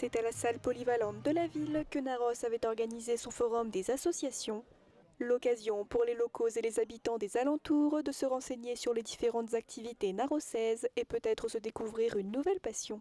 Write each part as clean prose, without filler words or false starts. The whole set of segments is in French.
C'est à la salle polyvalente de la ville que Narros avait organisé son forum des associations. L'occasion pour les locaux et les habitants des alentours de se renseigner sur les différentes activités narrossaises et peut-être se découvrir une nouvelle passion.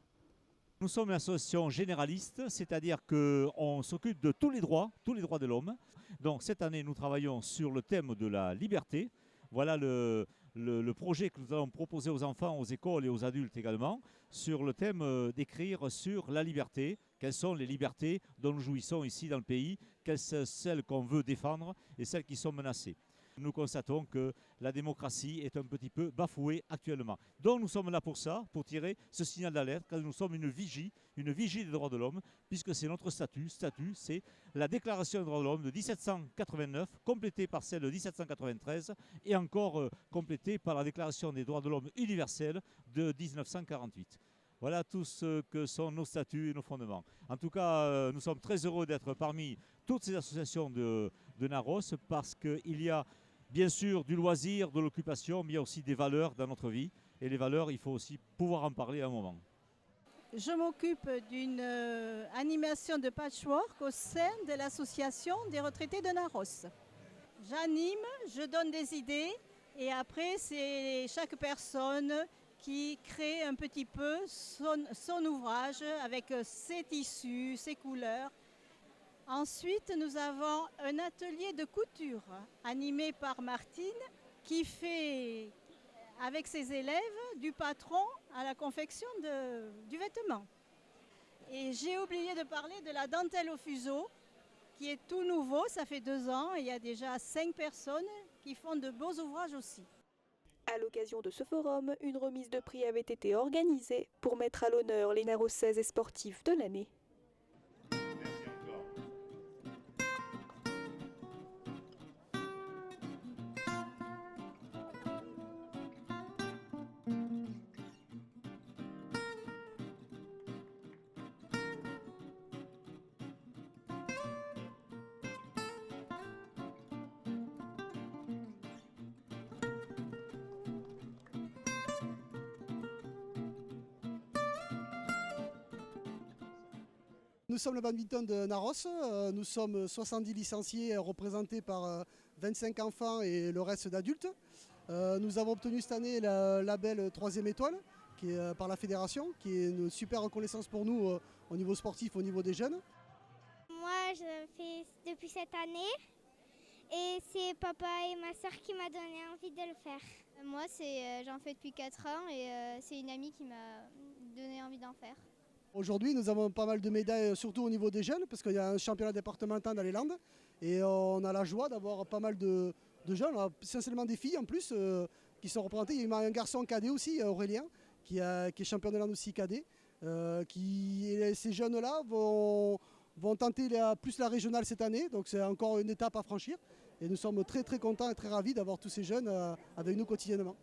Nous sommes une association généraliste, c'est-à-dire qu'on s'occupe de tous les droits de l'homme. Donc cette année, nous travaillons sur le thème de la liberté. Voilà le projet que nous allons proposer aux enfants, aux écoles et aux adultes également, sur le thème d'écrire sur la liberté. Quelles sont les libertés dont nous jouissons ici dans le pays, quelles sont celles qu'on veut défendre et celles qui sont menacées. Nous constatons que la démocratie est un petit peu bafouée actuellement. Donc nous sommes là pour ça, pour tirer ce signal d'alerte, car nous sommes une vigie des droits de l'homme, puisque c'est notre statut, c'est la Déclaration des droits de l'homme de 1789, complétée par celle de 1793, et encore complétée par la Déclaration des droits de l'homme universelle de 1948. Voilà tout ce que sont nos statuts et nos fondements. En tout cas, nous sommes très heureux d'être parmi toutes ces associations de Narros parce qu'il y a bien sûr du loisir, de l'occupation, mais il y a aussi des valeurs dans notre vie. Et les valeurs, il faut aussi pouvoir en parler à un moment. Je m'occupe d'une animation de patchwork au sein de l'association des retraités de Narros. J'anime, je donne des idées et après c'est chaque personne qui crée un petit peu son ouvrage avec ses tissus, ses couleurs. Ensuite, nous avons un atelier de couture animé par Martine qui fait avec ses élèves du patron à la confection du vêtement. Et j'ai oublié de parler de la dentelle au fuseau qui est tout nouveau, ça fait 2 ans et il y a déjà 5 personnes qui font de beaux ouvrages aussi. À l'occasion de ce forum, une remise de prix avait été organisée pour mettre à l'honneur les narrossaises et sportifs de l'année. Nous sommes le badminton de Narros, nous sommes 70 licenciés représentés par 25 enfants et le reste d'adultes. Nous avons obtenu cette année le label 3e étoile qui est, par la fédération, qui est une super reconnaissance pour nous au niveau sportif, au niveau des jeunes. Moi je fais depuis cette année et c'est papa et ma soeur qui m'ont donné envie de le faire. Moi j'en fais depuis 4 ans et c'est une amie qui m'a donné envie d'en faire. Aujourd'hui, nous avons pas mal de médailles, surtout au niveau des jeunes, parce qu'il y a un championnat départemental dans les Landes. Et on a la joie d'avoir pas mal de jeunes, essentiellement des filles en plus, qui sont représentées. Il y a un garçon cadet aussi, Aurélien, qui est champion de Landes aussi cadet. Ces jeunes-là vont tenter plus la régionale cette année, donc c'est encore une étape à franchir. Et nous sommes très très contents et très ravis d'avoir tous ces jeunes avec nous quotidiennement.